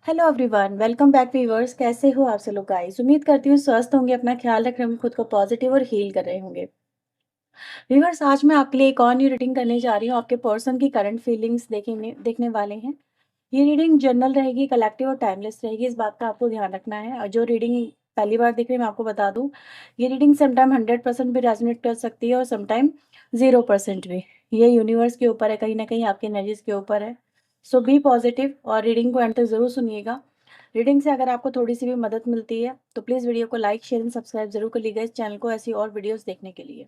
Hello everyone, welcome back viewers. कैसे हो आप सब लोग गाइस? उम्मीद करती हूँ स्वस्थ होंगे, अपना ख्याल रख रहे होंगे, खुद को पॉजिटिव और हील कर रहे होंगे। व्यूअर्स, आज मैं आपके लिए एक और न्यू रीडिंग करने जा रही हूँ। आपके पर्सन की करंट फीलिंग्स देखने वाले हैं। ये रीडिंग जनरल रहेगी, कलेक्टिव और टाइमलेस रहेगी, इस बात का आपको ध्यान रखना है। और जो रीडिंग पहली बार देख रहे हैं, मैं आपको बता दूँ, ये रीडिंग समटाइम 100% भी रेजोनेट कर सकती है और समटाइम 0% भी। ये यूनिवर्स के ऊपर है, कहीं ना कहीं आपकी एनर्जीज के ऊपर है। सो बी पॉजिटिव और रीडिंग को एंड तक ज़रूर सुनिएगा। रीडिंग से अगर आपको थोड़ी सी भी मदद मिलती है तो प्लीज़ वीडियो को लाइक शेयर एंड सब्सक्राइब जरूर कर लीजिएगा इस चैनल को ऐसी और वीडियोस देखने के लिए।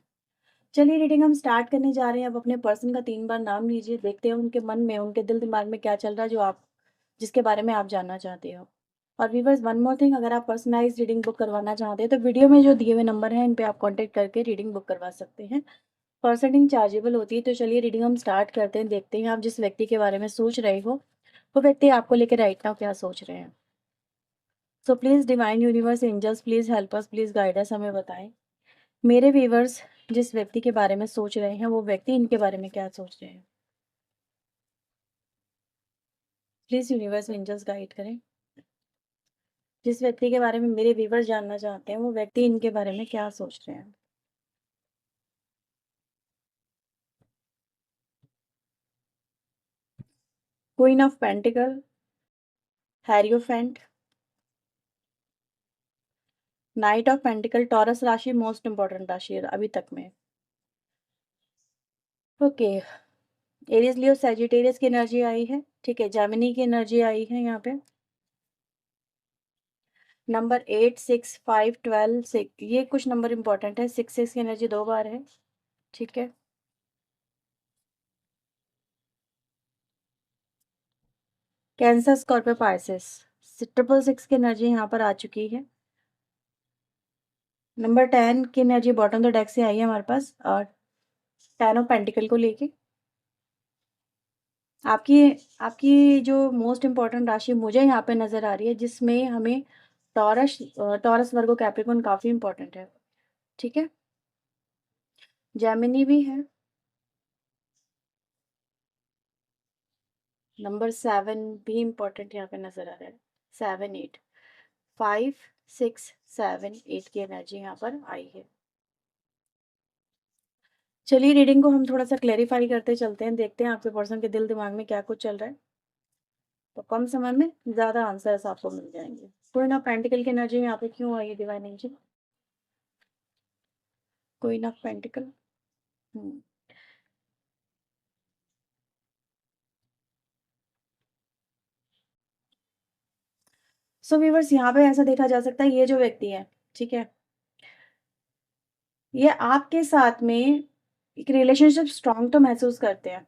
चलिए, रीडिंग हम स्टार्ट करने जा रहे हैं। अब अपने पर्सन का 3 बार नाम लीजिए, देखते हैं उनके मन में, उनके दिल दिमाग में क्या चल रहा है, जो आप जिसके बारे में आप जानना चाहते हो। और व्यूवर्स, वन मोर थिंग, अगर आप पर्सनलाइज रीडिंग बुक करवाना चाहते हैं तो वीडियो में जो दिए हुए नंबर हैं इन पे आप कांटेक्ट करके रीडिंग बुक करवा सकते हैं। पर्सनिंग चार्जेबल होती है। तो चलिए, रीडिंग हम स्टार्ट करते हैं, देखते हैं आप जिस व्यक्ति के बारे में सोच रहे हो वो व्यक्ति आपको लेकर राइट नाउ क्या सोच रहे हैं। So please divine universe angels please help us, please guide us, हमें बताएं मेरे व्यूवर्स जिस व्यक्ति के बारे में सोच रहे हैं वो व्यक्ति इनके बारे में क्या सोच रहे हैं। प्लीज़ यूनिवर्स एंजल्स गाइड करें। जिस व्यक्ति के बारे में मेरे व्यूवर्स जानना चाहते हैं वो व्यक्ति इनके बारे में क्या सोच रहे हैं। Queen of pentacles, hierophant, knight of pentacles. Taurus राशि मोस्ट इंपॉर्टेंट राशि है अभी तक में। ओके, एरीज लियो सैजिटेरियस की एनर्जी आई है, ठीक है। जेमिनी की एनर्जी आई है यहाँ पे। नंबर 8, 6, 5, 12, 6, ये कुछ नंबर इंपॉर्टेंट है। 6 की एनर्जी 2 बार है, ठीक है। Cancer, Scorpio, Pisces. 666 की एनर्जी यहाँ पर आ चुकी है। नंबर 10 की energy bottom of the deck से आई है हमारे पास, और 10 ऑफ पेंटिकल को लेके आपकी आपकी जो मोस्ट इम्पॉर्टेंट राशि मुझे यहाँ पे नजर आ रही है, जिसमें हमें टॉरस टॉरस वर्गो कैप्रिकॉर्न काफी इंपॉर्टेंट है, ठीक है। जेमिनी भी है। नंबर 7 भी इम्पोर्टेंट यहाँ पे नजर आ रहा है। 7, 8, 5, 6, 7, 8 की एनर्जी यहाँ पर आई है। चलिए, रीडिंग को हम थोड़ा सा क्लेरिफाई करते चलते हैं, देखते हैं आपके पर्सन के दिल दिमाग में क्या कुछ चल रहा है। तो कम समय में ज्यादा आंसर्स आपको मिल जाएंगे। क्वीन ऑफ पेंटिकल की एनर्जी यहाँ पे क्यों आई है divine angel? Queen of pentacle. So viewers, यहाँ पे ऐसा देखा जा सकता है, ये जो व्यक्ति है, ठीक है, ये आपके साथ में एक रिलेशनशिप स्ट्रांग तो महसूस करते हैं।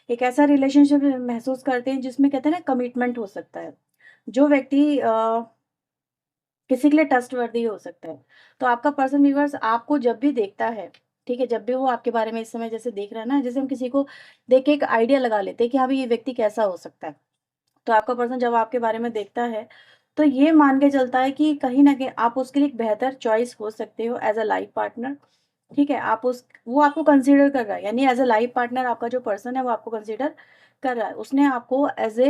एक ऐसा रिलेशनशिप महसूस करते हैं जिसमें कहते हैं ना कमिटमेंट हो सकता है। जो व्यक्ति किसी के लिए ट्रस्टवर्दी हो सकता है। तो आपका पर्सन व्यूअर्स आपको जब भी देखता है, ठीक है, जब भी वो आपके बारे में इस समय जैसे देख रहा है ना, जैसे हम किसी को देख के एक आइडिया लगा लेते हैं कि हाँ भाई ये व्यक्ति कैसा हो सकता है। तो आपका पर्सन जब आपके बारे में देखता है तो ये मान के चलता है कि कहीं ना कहीं आप उसके लिए एक बेहतर चॉइस हो सकते हो एज अ लाइफ पार्टनर, ठीक है। आप उस वो आपको कंसीडर कर रहा है, यानी एज अ लाइफ पार्टनर आपका जो पर्सन है वो आपको कंसीडर कर रहा है। उसने आपको एज ए,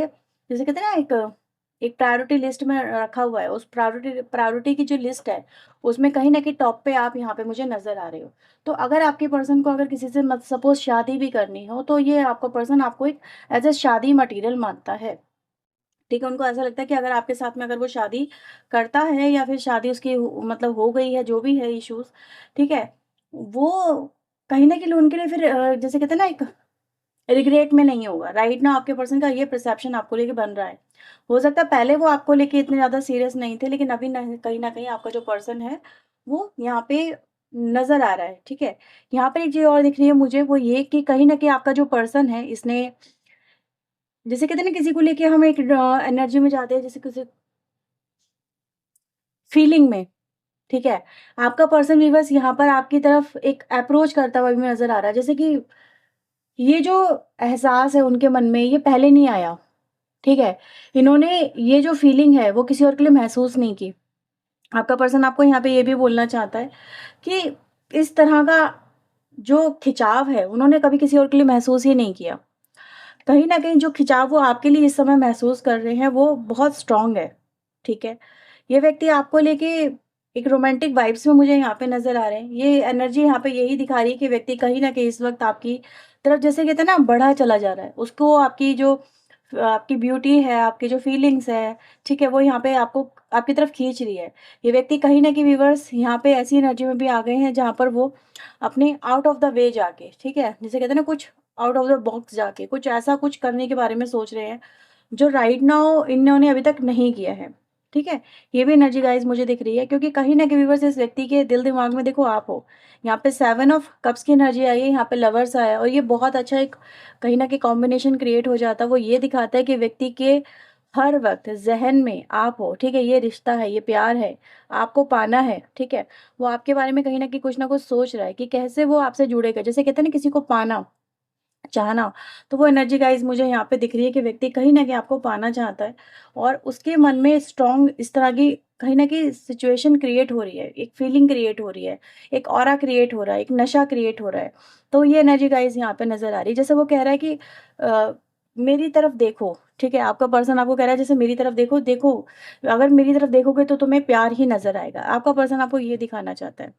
जैसे कहते हैं ना, एक एक प्रायोरिटी लिस्ट में रखा हुआ है। उस प्रायोरिटी की जो लिस्ट है उसमें कहीं ना कहीं टॉप पे आप यहाँ पे मुझे नजर आ रहे हो। तो अगर आपके पर्सन को अगर किसी से मत सपोज शादी भी करनी हो तो ये आपका पर्सन आपको एक एज ए शादी मटेरियल मानता है, ठीक है। उनको ऐसा लगता है कि अगर आपके साथ में अगर वो शादी करता है या फिर शादी उसकी मतलब हो गई है, जो भी है इश्यूज, ठीक है, वो कहीं ना कहीं उनके लिए फिर जैसे कहते हैं ना, एक रिग्रेट में नहीं होगा। राइट ना आपके पर्सन का ये परसेप्शन आपको लेके बन रहा है। हो सकता है पहले वो आपको लेके इतने ज्यादा सीरियस नहीं थे, लेकिन अभी कहीं ना कहीं आपका जो पर्सन है वो यहाँ पे नजर आ रहा है, ठीक है। यहाँ पे एक चीज और दिख रही है मुझे, वो ये कि कहीं ना कहीं आपका जो पर्सन है इसने, जैसे कहते हैं ना, किसी को लेके हम एक एनर्जी में जाते हैं, जैसे किसी फीलिंग में, ठीक है। आपका पर्सन व्यूअर्स यहाँ पर आपकी तरफ एक अप्रोच करता हुआ भी नजर आ रहा है, जैसे कि ये जो एहसास है उनके मन में ये पहले नहीं आया, ठीक है। इन्होंने ये जो फीलिंग है वो किसी और के लिए महसूस नहीं की। आपका पर्सन आपको यहाँ पे ये भी बोलना चाहता है कि इस तरह का जो खिंचाव है उन्होंने कभी किसी और के लिए महसूस ही नहीं किया। कहीं न कहीं जो खिंचाव वो आपके लिए इस समय महसूस कर रहे हैं, वो बहुत स्ट्रॉन्ग है, ठीक है? ये व्यक्ति आपको लेके एक रोमांटिक वाइब्स में मुझे यहाँ पे नज़र आ रहे हैं। ये एनर्जी यहाँ पे यही दिखा रही है कि व्यक्ति कहीं न कहीं इस वक़्त आपकी तरफ जैसे कहते हैं ना बढ़ा चला जा रहा है। उसको आपकी जो आपकी ब्यूटी है, आपकी जो फीलिंग्स है, ठीक है? वो यहाँ पे आपको आपकी तरफ खींच रही है। ये व्यक्ति कहीं न कहीं व्यूअर्स यहाँ पे ऐसी एनर्जी में भी आ गए हैं जहाँ पर वो अपने आउट ऑफ द वे जाके, ठीक है? जिसे कहते हैं ना कुछ आउट ऑफ द बॉक्स जाके कुछ ऐसा कुछ करने के बारे में सोच रहे हैं, जो राइट नाउ इन्होंने अभी तक नहीं किया है, ठीक है? ये भी एनर्जी गाइज़ मुझे दिख रही है क्योंकि कहीं न कहीं व्यूअर्स इस व्यक्ति के दिल-दिमाग में देखो आप हो। यहाँ पे 7 ऑफ कप्स की एनर्जी आई है, यहाँ पे लवर्स आया है और ये बहुत अच्छा एक कहीं न कहीं कॉम्बिनेशन क्रिएट हो जाता है। वो ये दिखाता है कि व्यक्ति के हर वक़्त ज़हन में आप हो, ठीक है? ये रिश्ता है, ये प्यार है, आपको पाना है, ठीक है? वो आपके बारे में कहीं न कहीं कुछ न कुछ सोच रहा है कि कैसे वो आपसे जुड़ेगा। जैसे कहते हैं ना किसी को पाना, चाहना, तो वो एनर्जी गाइज़ मुझे यहाँ पे दिख रही है कि व्यक्ति कहीं न कहीं आपको पाना चाहता है और उसके मन में स्ट्रॉन्ग इस तरह की कहीं न कहीं सिचुएशन क्रिएट हो रही है, एक फीलिंग क्रिएट हो रही है, एक ऑरा क्रिएट हो रहा है, एक नशा क्रिएट हो रहा है। तो ये एनर्जी गाइज़ यहाँ पे नज़र आ रही है। जैसे वो कह रहा है कि मेरी तरफ देखो, ठीक है? आपका पर्सन आपको कह रहा है जैसे मेरी तरफ देखो, देखो अगर मेरी तरफ देखोगे तो तुम्हें प्यार ही नज़र आएगा। आपका पर्सन आपको ये दिखाना चाहता है।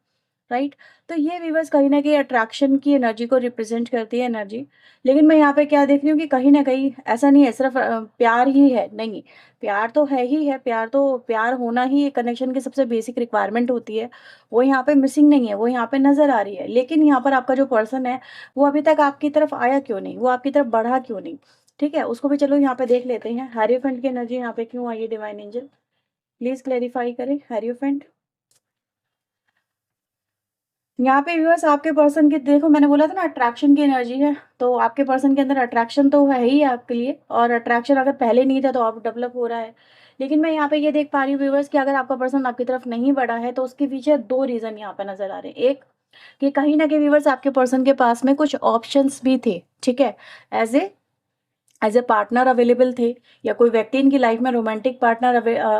राइट? तो ये व्यूअर्स कहीं न कहीं अट्रैक्शन की एनर्जी को रिप्रेज़ेंट करती है एनर्जी। लेकिन मैं यहाँ पे क्या देख रही हूँ कि कहीं न कहीं ऐसा नहीं है सिर्फ़ प्यार ही है, नहीं। प्यार तो है ही है, प्यार होना ही एक कनेक्शन की सबसे बेसिक रिक्वायरमेंट होती है। वो यहाँ पे मिसिंग नहीं है, वो यहाँ पे नज़र आ रही है। लेकिन यहाँ पर आपका जो पर्सन है, वो अभी तक आपकी तरफ आया क्यों नहीं? वो आपकी तरफ बढ़ा क्यों नहीं? ठीक है? उसको भी चलो यहाँ पे देख लेते हैं। हायरोफेंट की एनर्जी यहाँ पे क्यों आई है डिवाइन एंजल? प्लीज़ क्लैरिफ़ाई करें हायरोफेंट। यहाँ पे व्यूअर्स आपके पर्सन की देखो मैंने बोला था ना अट्रैक्शन की एनर्जी है, तो आपके पर्सन के अंदर अट्रैक्शन तो है ही आपके लिए और अट्रैक्शन अगर पहले नहीं था तो अब डेवलप हो रहा है। लेकिन मैं यहाँ पे ये देख पा रही हूँ व्यूअर्स कि अगर आपका पर्सन आपकी तरफ नहीं बढ़ा है तो उसके पीछे 2 रीज़न यहाँ पे नज़र आ रहे हैं। एक कि कहीं न कहीं व्यूअर्स आपके पर्सन के पास में कुछ ऑप्शंस भी थे, ठीक है? एज़ ए पार्टनर अवेलेबल थे या कोई व्यक्ति इनकी लाइफ में रोमांटिक पार्टनर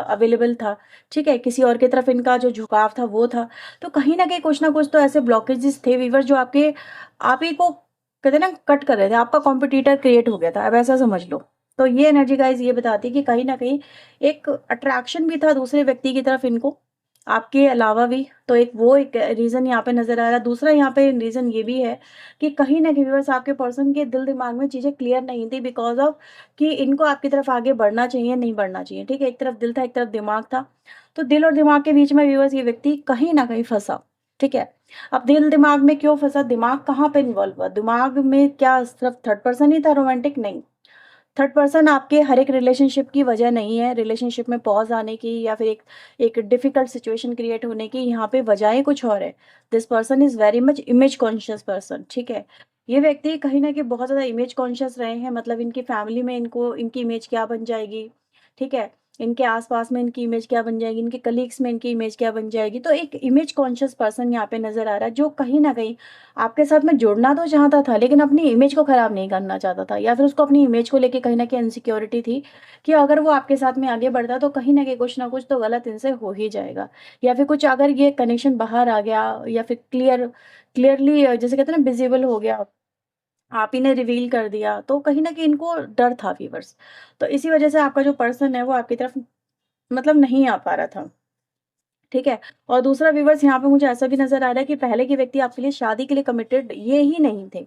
अवेलेबल था, ठीक है? किसी और की तरफ इनका जो झुकाव था वो था। तो कहीं न कहीं कुछ न कुछ तो ऐसे ब्लॉकेजेस थे व्यूअर्स जो आप ही को कहते हैं ना कट कर रहे थे, आपका कॉम्पिटिटर क्रिएट हो गया था, अब ऐसा समझ लो। तो ये एनर्जी गाइज़ ये बताती है कि कहीं न कहीं एक अट्रैक्शन भी था दूसरे व्यक्ति की तरफ इनको, आपके अलावा भी। तो एक रीज़न यहाँ पे नज़र आ रहा है। दूसरा यहाँ पे रीज़न ये भी है कि कहीं न कहीं व्यूअर्स आपके पर्सन के दिल-दिमाग में चीज़ें क्लियर नहीं थी बिकॉज़ ऑफ कि इनको आपकी तरफ आगे बढ़ना चाहिए, नहीं बढ़ना चाहिए, ठीक है? एक तरफ दिल था, एक तरफ दिमाग था। तो दिल और दिमाग के बीच में व्यूअर्स ये व्यक्ति कहीं न कहीं फँसा, ठीक है? अब दिल-दिमाग में क्यों फँसा? दिमाग कहाँ पे इन्वॉल्व हुआ? दिमाग में क्या सिर्फ़ थर्ड पर्सन ही था रोमांटिक? नहीं। थर्ड पर्सन आपके हर एक रिलेशनशिप की वजह नहीं है, रिलेशनशिप में पॉज़ आने की या फिर एक डिफ़िकल्ट सिचुएशन क्रिएट होने की, यहाँ पे वजहें कुछ और है। This person is very much image conscious person, ठीक है? ये व्यक्ति कहीं न कहीं बहुत ज़्यादा इमेज कॉन्शियस रहे हैं, मतलब इनकी फैमिली में इनको इनकी इमेज क्या बन जाएगी, ठीक है? इनके आस-पास में इनकी इमेज क्या बन जाएगी, इनके कलीग्स में इनकी इमेज क्या बन जाएगी। तो एक इमेज कॉन्शियस पर्सन यहाँ पे नज़र आ रहा है, जो कहीं न कहीं आपके साथ में जुड़ना तो चाहता था, लेकिन अपनी इमेज को खराब नहीं करना चाहता था या फिर उसको अपनी इमेज को लेके कहीं न कहीं इनसिक्योरिटी थी कि अगर वो आपके साथ में आगे बढ़ता तो कहीं न कहीं कुछ न कुछ तो गलत इनसे हो ही जाएगा। या फिर कुछ अगर ये कनेक्शन बाहर आ गया या फिर क्लियरली जैसे कहते हैं ना विज़िबल हो गया, आप ही ने रिवील कर दिया, तो कहीं न कहीं इनको डर था व्यूअर्स। तो इसी वजह से आपका जो पर्सन है वो आपकी तरफ मतलब नहीं आ पा रहा था। ठीक है? और दूसरा व्यूअर्स यहाँ पे मुझे ऐसा भी नज़र आ रहा है कि पहले के व्यक्ति आपके लिए शादी के लिए कमिटेड ये ही नहीं थे।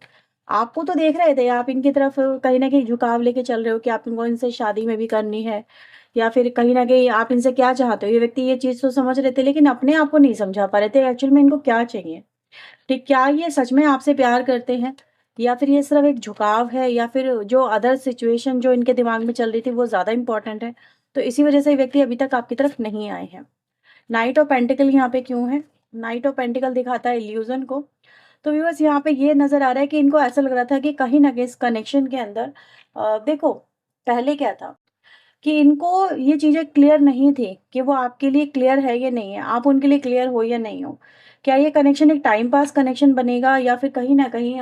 आपको तो देख रहे थे, आप इनकी तरफ कहीं न कहीं झुकाव लेके चल रहे हो कि आप इनको इनसे शादी में भी करनी है या फिर कहीं न कहीं आप इनसे क्या चाहते हो? ये व्यक्ति ये चीज़ तो समझ रहे थे लेकिन अपने आप को नहीं समझा पा रहे थे एक्चुअल में इनको क्या चाहिए? ठीक, क्या ये सच में आपसे प्यार करते हैं? या फिर ये सिर्फ़ एक झुकाव है या फिर जो अदर सिचुएशन जो इनके दिमाग में चल रही थी वो ज़्यादा इम्पोर्टेंट है? तो इसी वजह से ये व्यक्ति अभी तक आपकी तरफ नहीं आए हैं। नाइट ऑफ पेंटिकल यहाँ पे क्यों है? नाइट ऑफ पेंटिकल दिखाता है इल्यूज़न को। तो व्यूअर्स यहाँ पे ये नज़र आ रहा है कि इनको ऐसा लग रहा था कि कहीं न कहीं इस कनेक्शन के अंदर देखो पहले क्या था कि इनको ये चीज़ें क्लियर नहीं थी कि वो आपके लिए क्लियर है या नहीं है, आप उनके लिए क्लियर हो या नहीं हो। क्या ये कनेक्शन एक टाइम पास कनेक्शन बनेगा या फिर कहीं न कहीं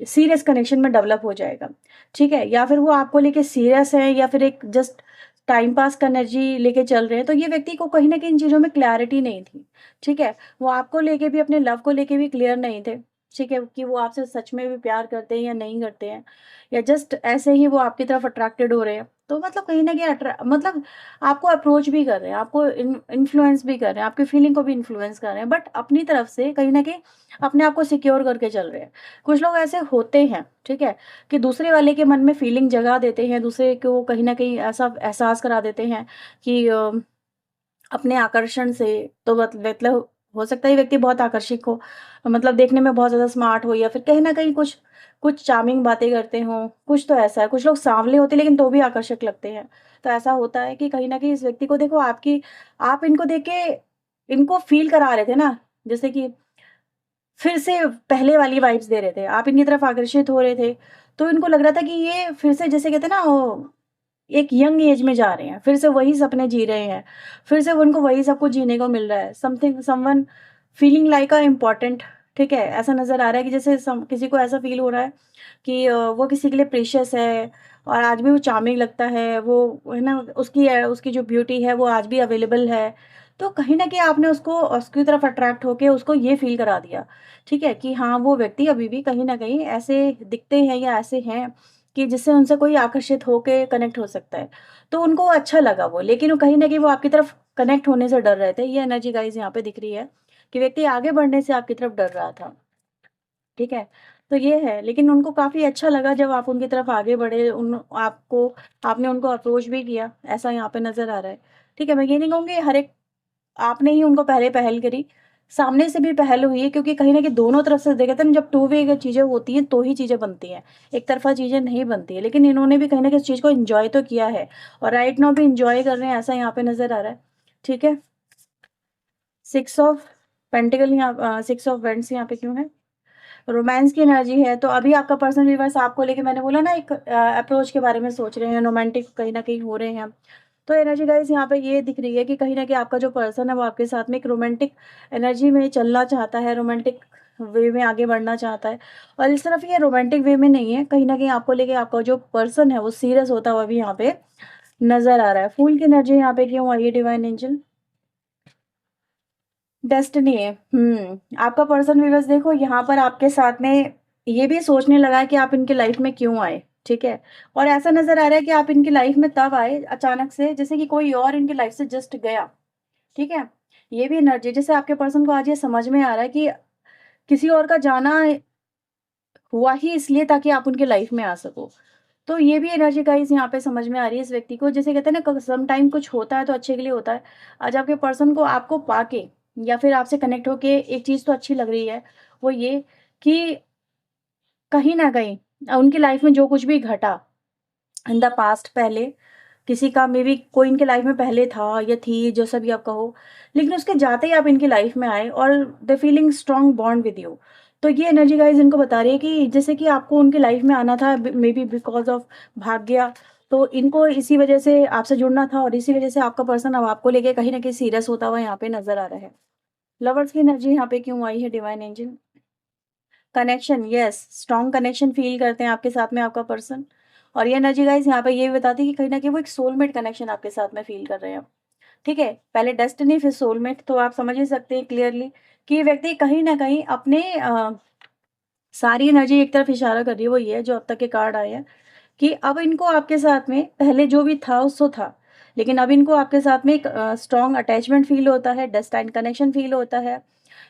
सीरियस कनेक्शन में डेवलप हो जाएगा, ठीक है? या फिर वो आपको लेके सीरियस है या फिर एक जस्ट टाइम पास का एनर्जी लेके चल रहे हैं, तो ये व्यक्ति को कहीं न कहीं इन चीज़ों में क्लैरिटी नहीं थी, ठीक है? वो आपको लेके भी अपने लव को लेके भी क्लियर नहीं थे। ठीक है, कि वो आपसे सच में भी प्यार करते हैं या नहीं करते हैं, या जस्ट ऐसे ही वो आपकी तरफ अट्रैक्टेड हो रहे हैं। तो मतलब कहीं न कहीं मतलब आपको अप्रोच भी कर रहे हैं, आपको इन्फ्लुएंस भी कर रहे हैं, आपकी फीलिंग को भी इन्फ्लुएंस कर रहे हैं, बट अपनी तरफ से कहीं न कहीं अपने आप को सिक्योर करके चल रहे हैं। कुछ लोग ऐसे होते हैं, ठीक है, कि दूसरे वाले के मन में फीलिंग जगा देते हैं, दूसरे को कहीं न कहीं ऐसा एहसास करा देते हैं कि अपने आकर्षण से, तो मतलब हो सकता है ये व्यक्ति बहुत आकर्षक हो, मतलब देखने में बहुत ज़्यादा स्मार्ट हो, या फिर कहीं न कहीं कुछ कुछ चार्मिंग बातें करते हों, कुछ तो ऐसा है। कुछ लोग सांवले होते हैं लेकिन तो भी आकर्षक लगते हैं। तो ऐसा होता है कि कहीं न कहीं इस व्यक्ति को देखो, आप इनको देख के इनको फ़ील करा रहे थे ना, जैसे कि फिर से पहले वाली वाइब्स दे रहे थे। आप इनकी तरफ आकर्षित हो रहे थे, तो इनको लग रहा था कि ये फिर से, जैसे कहते हैं ना, वो एक यंग एज में जा रहे हैं, फिर से वही सपने जी रहे हैं, फिर से उनको वही सब कुछ जीने को मिल रहा है। Someone feeling like a important, ठीक है? ऐसा नज़र आ रहा है कि जैसे किसी को ऐसा फ़ील हो रहा है कि वो किसी के लिए प्रेशियस है, और आज भी वो चार्मिंग लगता है, वो है ना, उसकी जो ब्यूटी है वो आज भी अवेलेबल है। तो कहीं न कहीं आपने उसको उसकी तरफ अट्रैक्ट होके उसको ये फ़ील करा दिया, ठीक है? कि हाँ, वो व्यक्ति अभी भी कहीं न कहीं ऐसे दिखते हैं या ऐसे हैं कि जिससे उनसे कोई आकर्षित होके कनेक्ट हो सकता है। तो उनको अच्छा लगा वो, लेकिन वो कहीं न कहीं वो आपकी तरफ कनेक्ट होने से डर रहे थे। ये एनर्जी गाइज़ यहाँ पे दिख रही है कि व्यक्ति आगे बढ़ने से आपकी तरफ डर रहा था। ठीक है? तो ये है, लेकिन उनको काफ़ी अच्छा लगा जब आप उनकी तरफ आगे बढ़े, आपने उनको अप्रोच भी किया, ऐसा यहाँ पे नज़र आ रहा है। ठीक है? मैं ये नहीं कहूँगी हर एक आपने ही उनको पहले पहल करी, सामने से भी पहल हुई है, क्योंकि कहीं न कहीं दोनों तरफ से देखा था ना, जब टू वे अगर चीज़ें होती हैं तो ही चीज़ें बनती हैं, एक तरफ़ा चीज़ें नहीं बनती हैं। लेकिन इन्होंने भी कहीं न कहीं इस चीज़ को एन्जॉय तो किया है, और राइट नाउ भी एन्जॉय कर रहे हैं, ऐसा यहाँ पे नज़र आ रहा है। ठीक है? 6 ऑफ पेंटिकल यहाँ 6 ऑफ वांड्स यहाँ पे क्यों है? रोमांस की एनर्जी है, तो अभी आपका पर्सन रिवर्स आपको लेके, मैंने बोला ना, एक अप्रोच के बारे में सोच रहे हैं, रोमांटिक कहीं न कहीं हो रहे हैं। तो एनर्जी गाइज़ यहाँ पे ये दिख रही है कि कहीं न कहीं आपका जो पर्सन है वो आपके साथ में एक रोमांटिक एनर्जी में चलना चाहता है, रोमांटिक वे में आगे बढ़ना चाहता है। और सिर्फ़ ये रोमांटिक वे में नहीं है, कहीं न कहीं आपको लेके आपका जो पर्सन है वो सीरियस होता हुआ भी यहाँ पे नज़र आ रहा है। फूल की एनर्जी यहाँ पे क्यों आई है डिवाइन एंजल? डेस्टिनी है। आपका पर्सन व्यूअर्स देखो यहाँ पर आपके साथ में ये भी सोचने लगा है कि आप इनकी लाइफ में क्यों आए, ठीक है? और ऐसा नज़र आ रहा है कि आप इनकी लाइफ में तब आए अचानक से, जैसे कि कोई और इनकी लाइफ से जस्ट गया, ठीक है? ये भी एनर्जी, जैसे आपके पर्सन को आज ये समझ में आ रहा है कि किसी और का जाना हुआ ही इसलिए ताकि आप उनकी लाइफ में आ सको। तो ये भी एनर्जी गाइज़ यहाँ पे समझ में आ रही है इस व्यक्ति को। जैसे कहते हैं ना, क सम टाइम कुछ होता है तो अच्छे के लिए होता है। आज आपके पर्सन को आपको पाके या फिर आपसे कनेक्ट होके एक चीज़ तो अच्छी लग रही है, वो ये कि कहीं न कहीं उनकी लाइफ में जो कुछ भी घटा इन द पास्ट, पहले किसी का मे बी कोई इनके लाइफ में पहले था या थी, जैसा भी आप कहो, लेकिन उसके जाते ही आप इनकी लाइफ में आए और they feeling strong bond with you. तो ये एनर्जी गाइज़ इनको बता रही है कि जैसे कि आपको उनकी लाइफ में आना था, मे बी बिकॉज़ ऑफ भाग्य, तो इनको इसी वजह से आपसे जुड़ना था, और इसी वजह से आपका पर्सन अब आपको लेके कहीं न कहीं सीरियस होता हुआ यहाँ पे नज़र आ रहा है। लवर्स की एनर्जी यहाँ पे क्यों आई है divine angel? Connection, yes, strong connection feel करते हैं आपके साथ में आपका पर्सन। और ये एनर्जी गाइज़ यहाँ पे ये भी बताती है कि कहीं न कहीं वो एक सोलमेट कनेक्शन आपके साथ में फ़ील कर रहे हैं। ठीक है? पहले डेस्टिनी फिर सोलमेट, तो आप समझ ही सकते हैं क्लियरली कि ये व्यक्ति कहीं न कहीं अपने सारी एनर्जी एक तरफ इशारा कर रही है, वो ये है जो अब तक के कार्ड आए हैं कि अब इनको आपके साथ में पहले जो भी था सो था। लेकिन अब इनको आपके साथ में एक स्ट्रॉन्ग अटैचमेंट फ़ील होता है, डेस्टाइन कनेक्शन फ़ील होता है।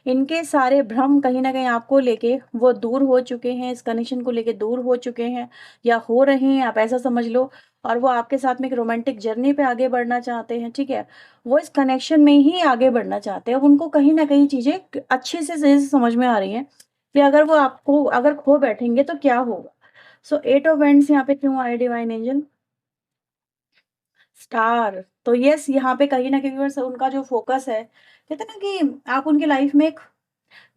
इनके सारे भ्रम कहीं न कहीं आपको लेके वो दूर हो चुके हैं, इस कनेक्शन को लेके दूर हो चुके हैं या हो रहे हैं, आप ऐसा समझ लो। और वो आपके साथ में एक रोमांटिक जर्नी पे आगे बढ़ना चाहते हैं, ठीक है? वो इस कनेक्शन में ही आगे बढ़ना चाहते हैं। अब उनको कहीं न कहीं चीज़ें अच्छे से सही से समझ में आ रही हैं कि अगर वो आपको अगर खो बैठेंगे तो क्या होगा? सो 8 ऑफ वांड्स यहाँ पे क्यों आए डिवाइन एंजल? स्टार। तो यस, यहाँ पे कहीं न कहीं बस उनका जो फ़ोकस है, कहते हैं ना कि आप उनकी लाइफ़ में एक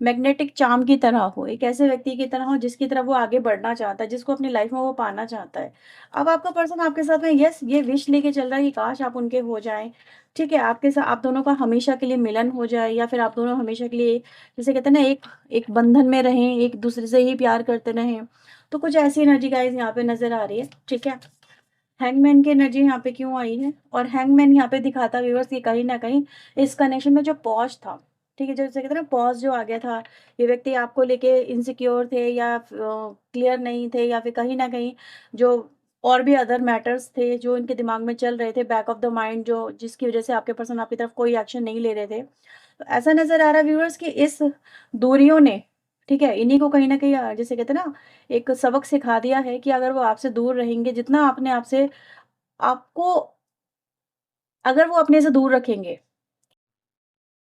मैग्नेटिक चार्म की तरह हो, एक ऐसे व्यक्ति की तरह हो जिसकी तरफ वो आगे बढ़ना चाहता है, जिसको अपनी लाइफ़ में वो पाना चाहता है। अब आपका पर्सन आपके साथ में यस, ये विश लेके चल रहा है कि काश आप उनके हो जाएँ, ठीक है? आपके साथ आप दोनों का हमेशा के लिए मिलन हो जाए, या फिर आप दोनों हमेशा के लिए, जिसे कहते हैं ना, एक एक बंधन में रहें, एक-दूसरे से ही प्यार करते रहें। तो कुछ ऐसी एनर्जी गाइज़ यहाँ पे नज़र आ रही है, ठीक है? हैंगमैन की एनर्जी यहाँ पे क्यों आई है? और हैंगमैन यहाँ पे दिखाता व्यूअर्स कि कहीं न कहीं इस कनेक्शन में जो पॉज़ था, ठीक है, जैसे कहते हैं ना पॉज़ जो आ गया था, ये व्यक्ति आपको लेके इनसिक्योर थे या क्लियर नहीं थे या फिर कहीं न कहीं जो और भी अदर मैटर्स थे जो इनके दिमाग में चल रहे थे बैक ऑफ द माइंड, जो जिसकी वज़ह से आपके पर्सन आपकी तरफ कोई एक्शन नहीं ले रहे थे। तो ऐसा नज़र आ रहा है व्यूअर्स कि इस दूरियों ने, ठीक है, इन्हीं को कहीं न कहीं जैसे कहते हैं ना, एक सबक सिखा दिया है कि अगर वो आपसे दूर रहेंगे, जितना आपने आपसे आपको अगर वो अपने से दूर रखेंगे,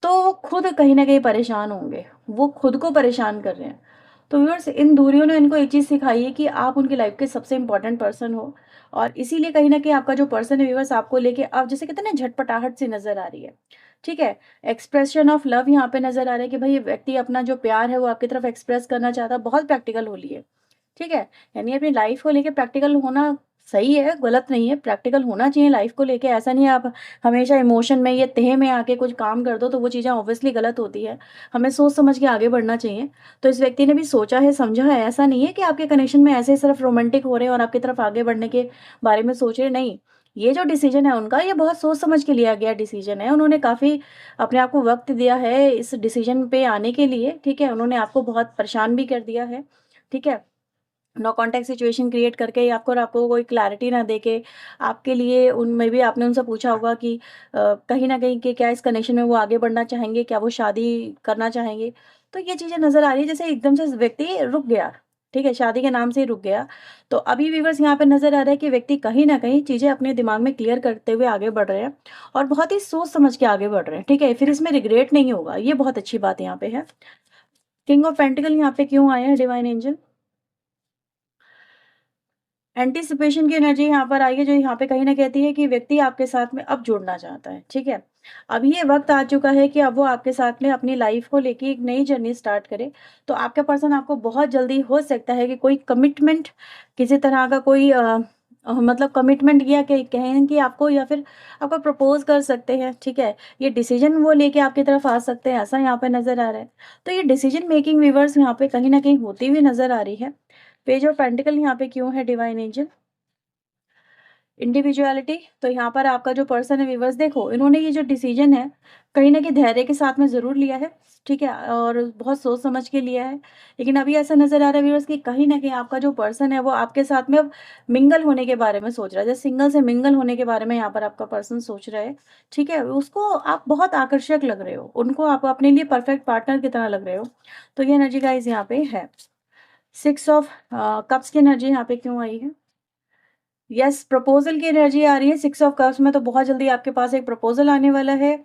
तो वो खुद कहीं न कहीं परेशान होंगे। वो खुद को परेशान कर रहे हैं। तो व्यूअर्स, इन दूरियों ने इनको एक चीज़ सिखाई है कि आप उनकी लाइफ़ के सबसे इम्पोर्टेंट पर्सन हो, और इसीलिए कहीं न कहीं आपका जो पर्सन है व्यूअर्स आपको लेके अब जैसे कहते हैं ना झटपटाहट सी नज़र आ रही है। ठीक है? एक्सप्रेशन ऑफ लव यहाँ पे नज़र आ रहा है कि भई व्यक्ति अपना जो प्यार है वो आपकी तरफ एक्सप्रेस करना चाहता है, बहुत प्रैक्टिकल होलिए। ठीक है? यानी अपनी लाइफ़ को लेके प्रैक्टिकल होना सही है, गलत नहीं है, प्रैक्टिकल होना चाहिए लाइफ़ को लेके। ऐसा नहीं है आप हमेशा इमोशन में या तह में आके कुछ काम कर दो, तो वो चीज़ें ऑब्वियसली गलत होती है। हमें सोच समझ के आगे बढ़ना चाहिए। तो इस व्यक्ति ने भी सोचा है, समझा है, ऐसा नहीं है कि आपके कनेक्शन में ऐसे सिर्फ़ रोमांटिक हो रहे हैं और आपकी तरफ आगे बढ़ने के बारे में सोच रहे हैं, नहीं। ये जो डिसीज़न है उनका, ये बहुत सोच समझ के लिया गया डिसीज़न है। उन्होंने काफ़ी अपने आप को वक़्त दिया है इस डिसीज़न पे आने के लिए, ठीक है? उन्होंने आपको बहुत परेशान भी कर दिया है, ठीक है? नो कॉन्टैक्ट सिचुएशन क्रिएट करके या आपको और आपको कोई क्लैरिटी ना देके आपके लिए उनमें भी आपने उनसे पूछा होगा कि कहीं न कहीं कि क्या इस कनेक्शन में वो आगे बढ़ना चाहेंगे, क्या वो शादी करना चाहेंगे? तो ये चीज़ें नज़र आ रही है जैसे एकदम से व्यक्ति रुक गया, ठीक है? शादी के नाम से ही रुक गया। तो अभी व्यूअर्स यहाँ पे नज़र आ रहा है कि व्यक्ति कहीं न कहीं चीज़ें अपने दिमाग में क्लियर करते हुए आगे बढ़ रहे हैं और बहुत ही सोच समझ के आगे बढ़ रहे हैं, ठीक है? फिर इसमें रिग्रेट नहीं होगा, ये बहुत अच्छी बात यहाँ पे है। किंग ऑफ पेंटिकल यहाँ पे क्यों आया है डिवाइन एंजल? एंटीसिपेशन की एनर्जी यहाँ पर आई है जो यहाँ पे कहीं न कहती है कि व्यक्ति आपके साथ में अब जुड़ना चाहता है, ठीक है? अब ये वक़्त आ चुका है कि अब वो आपके साथ में अपनी लाइफ़ को लेके एक नई जर्नी स्टार्ट करे। तो आपका पर्सन आपको बहुत जल्दी हो सकता है कि कोई कमिटमेंट किसी तरह का कोई मतलब कमिटमेंट या कहें कि आपको या फिर आपको प्रपोज़ कर सकते हैं, ठीक है? ये डिसीज़न वो लेके आपकी तरफ आ सकते हैं, ऐसा यहाँ पे नज़र आ रहा है। तो ये डिसीज़न मेकिंग व्यूअर्स यहाँ पे कहीं न कहीं होती हुई नज़र आ रही है। पेज ऑफ पेंटिकल यहाँ पे क्यों है डिवाइन एंजल? इंडिविजुअलिटी, तो यहाँ पर आपका जो पर्सन है व्यूअर्स, देखो इन्होंने ये जो डिसीजन है कहीं न कहीं धैर्य के साथ में ज़रूर लिया है, ठीक है? और बहुत सोच समझ के लिया है। लेकिन अभी ऐसा नज़र आ रहा है व्यूअर्स कि कहीं न कहीं आपका जो पर्सन है वो आपके साथ में अब मिंगल होने के बारे में सोच रहा है। जैसे सिंगल से मिंगल होने के बारे में यहाँ पर आपका पर्सन सोच रहा है, ठीक है? उसको आप बहुत आकर्षक लग रहे हो, उनको आप अपने लिए परफेक्ट पार्टनर की तरह लग रहे हो। तो ये एनर्जी गाइज़ यहाँ पे है। 6 ऑफ कप्स की एनर्जी यहाँ पे क्यों आई है? यस, प्रपोज़ल की एनर्जी आ रही है 6 ऑफ कप्स में, तो बहुत जल्दी आपके पास एक प्रपोज़ल आने वाला है,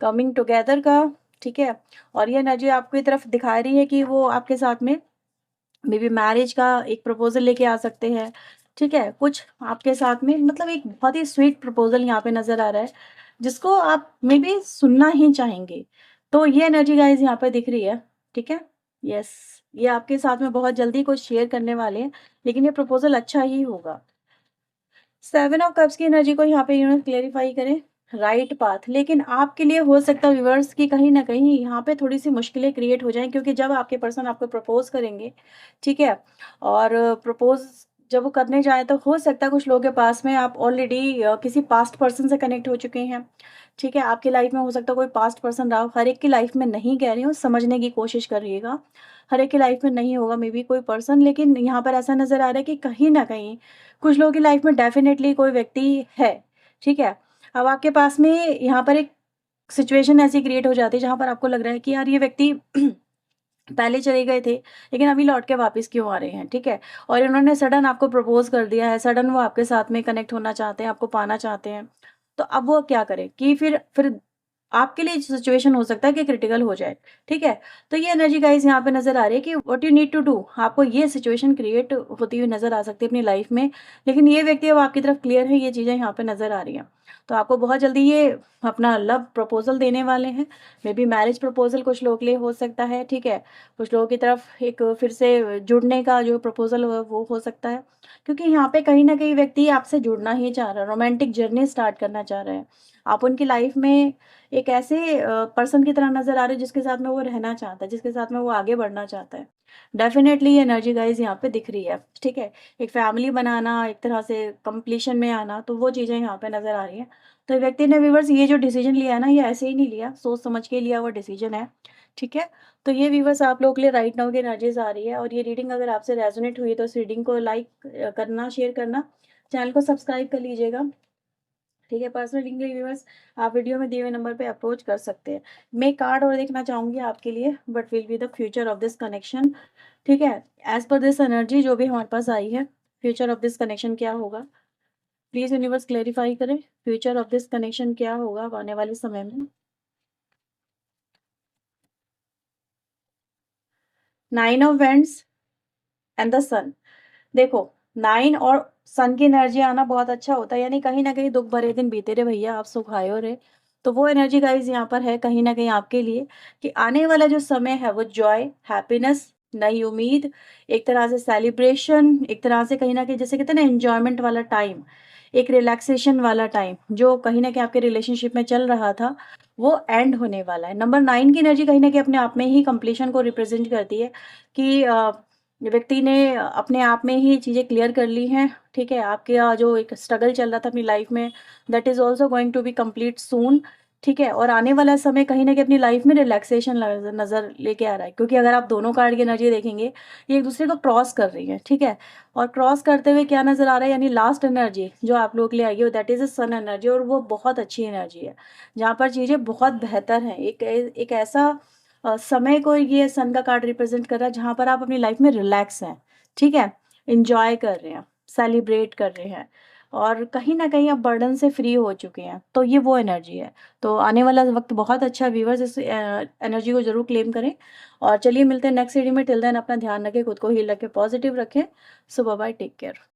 कमिंग टुगेदर का, ठीक है? और ये एनर्जी आपकी तरफ दिखा रही है कि वो आपके साथ में मेबी मैरिज का एक प्रपोज़ल लेके आ सकते हैं, ठीक है? कुछ आपके साथ में मतलब एक बहुत ही स्वीट प्रपोज़ल यहाँ पे नज़र आ रहा है, जिसको आप मेबी सुनना ही चाहेंगे। तो ये एनर्जी गाइज़ यहाँ पे दिख रही है, ठीक है? यस, ये आपके साथ में बहुत जल्दी कुछ शेयर करने वाले हैं, लेकिन ये प्रपोज़ल अच्छा ही होगा। 7 ऑफ कप्स की एनर्जी को यहाँ पे यूनिवर्स क्लेरिफाई करें, राइट पाथ। लेकिन आपके लिए हो सकता है व्यूअर्स कि कहीं न कहीं यहाँ पे थोड़ी-सी मुश्किलें क्रिएट हो जाएँ, क्योंकि जब आपके पर्सन आपको प्रपोज़ करेंगे, ठीक है? और प्रपोज़ जब वो करने जाएँ तो हो सकता है कुछ लोगों के पास में आप ऑलरेडी किसी पास्ट पर्सन से कनेक्ट हो चुके हैं, ठीक है? आपकी लाइफ़ में हो सकता है कोई पास्ट पर्सन रहा हो, हर एक की लाइफ़ में नहीं कह रही हूँ, समझने की कोशिश करिएगा। हर एक की लाइफ़ में नहीं होगा मेबी कोई पर्सन, लेकिन यहाँ पर ऐसा नज़र आ रहा है कि कहीं न कहीं कुछ लोगों की लाइफ में डेफ़िनेटली कोई व्यक्ति है, ठीक है? अब आपके पास में यहाँ पर एक सिचुएशन ऐसी क्रिएट हो जाती है जहाँ पर आपको लग रहा है कि यार ये व्यक्ति पहले चले गए थे, लेकिन अभी लौट के वापस क्यों आ रहे हैं, ठीक है? और इन्होंने सडन आपको प्रपोज़ कर दिया है, सडन वो आपके साथ में कनेक्ट होना चाहते हैं, आपको पाना चाहते हैं। तो अब वो क्या करें कि फिर आपके लिए सिचुएशन हो सकता है कि क्रिटिकल हो जाए, ठीक है? तो ये एनर्जी गाइज़ यहाँ पे नज़र आ रही है कि what you need to do, आपको ये सिचुएशन क्रिएट होती हुई नज़र आ सकती है अपनी लाइफ में, लेकिन ये व्यक्ति अब आपकी तरफ क्लियर है, ये चीज़ें यहाँ पे नज़र आ रही हैं। तो आपको बहुत जल्दी ये अपना लव प्रपोज़ल देने वाले हैं, मेबी मैरिज प्रपोज़ल कुछ लोगों के लिए हो सकता है, ठीक है? कुछ लोगों की तरफ एक फिर से जुड़ने का जो प्रपोज़ल वो हो सकता है, क्योंकि यहाँ पे कहीं न कहीं व्यक्ति आपसे जुड़ना ही चाह रहा है, रोमांटिक जर्नी स्टार्ट करना चाह रहा है। आप उनकी लाइफ में एक ऐसे पर्सन की तरह नज़र आ रहे हो जिसके साथ में वो रहना चाहता है, जिसके साथ में वो आगे बढ़ना चाहता है। डेफ़िनेटली ये एनर्जी गाइज़ यहाँ पे दिख रही है, ठीक है? एक फैमिली बनाना, एक तरह से कंप्लीशन में आना, तो वो चीज़ें यहाँ पे नज़र आ रही हैं। तो व्यक्ति ने व्यूअर्स ये जो डिसीज़न लिया है ना, ये ऐसे ही नहीं लिया, सोच समझ के लिया हुआ डिसीज़न है, ठीक है? तो ये व्यूअर्स आप लोगों के लिए राइट नाउ की एनर्जीज़ आ रही है, और ये रीडिंग अगर आपसे रेज़ोनेट हुई है तो इस रीडिंग को लाइक करना, शेयर करना, चैनल को सब्सक्राइब कर लीजिएगा। ठीक है, पर्सनल रीडिंग के लिए व्यूअर्स आप वीडियो में दिए हुए नंबर पे अप्रोच कर सकते हैं। मैं एक कार्ड और देखना चाहूँगी आपके लिए, what will be the future of this connection, ठीक है? एज़ पर दिस एनर्जी जो भी हमारे पास आई है, फ्यूचर ऑफ दिस कनेक्शन क्या होगा? प्लीज़ यूनिवर्स क्लैरिफाई करें, फ्यूचर ऑफ दिस कनेक्शन क्या होगा अब आने वाले समय में? 9 ऑफ वैंड्स एंड द सन। देखो, 9 और सन की एनर्जी आना बहुत अच्छा होता है, यानी कहीं न कहीं दुःख भरे दिन बीते रे भैया, आप सुख आए हो रे। तो वो एनर्जी गाइज़ यहाँ पर है कहीं न कहीं आपके लिए, कि आने वाला जो समय है वो जॉय, हैप्पीनेस, नई उम्मीद, एक तरह से सेलिब्रेशन, एक तरह से कहीं न कहीं जैसे कहते हैं ना एन्जॉयमेंट वाला टाइम, एक रिलैक्सेशन वाला टाइम, जो कहीं न कहीं आपके रिलेशनशिप में चल रहा था, वो एंड होने वाला है। नंबर 9 की एनर्जी कहीं न कहीं अपने आप में ही कंप्लीशन को रिप्रेज़ेंट करती है, कि व्यक्ति ने अपने आप में ही चीज़ें क्लियर कर ली हैं, ठीक है? आपका जो एक स्ट्रगल चल रहा था अपनी लाइफ में, that is also going to be complete soon, ठीक है? और आने वाला समय कहीं न कहीं अपनी लाइफ में रिलैक्सेशन नज़र लेके आ रहा है, क्योंकि अगर आप दोनों कार्ड की एनर्जी देखेंगे, ये एक-दूसरे को क्रॉस कर रही हैं, ठीक है? और क्रॉस करते हुए क्या नज़र आ रहा है, यानी लास्ट एनर्जी जो आप लोगों के लिए आई है, that is a sun energy, और वो बहुत अच्छी एनर्जी है, जहाँ पर चीज़ें बहुत बेहतर हैं। एक ऐसा समय को ये सन का कार्ड रिप्रेजेंट कर रहा है जहाँ पर आप अपनी लाइफ में रिलैक्स हैं, ठीक है? एन्जॉय कर रहे हैं, सेलिब्रेट कर रहे हैं, और कहीं न कहीं आप बर्डन से फ्री हो चुके हैं, तो ये वो एनर्जी है। तो आने वाला वक़्त बहुत अच्छा है व्यूअर्स, इस एनर्जी को ज़रूर क्लेम करें, और चलिए मिलते हैं नेक्स्ट रीडिंग में। टिल देन अपना ध्यान रखें, खुद को हील रखें, पॉजिटिव रखें। सो बाय बाय, टेक केयर।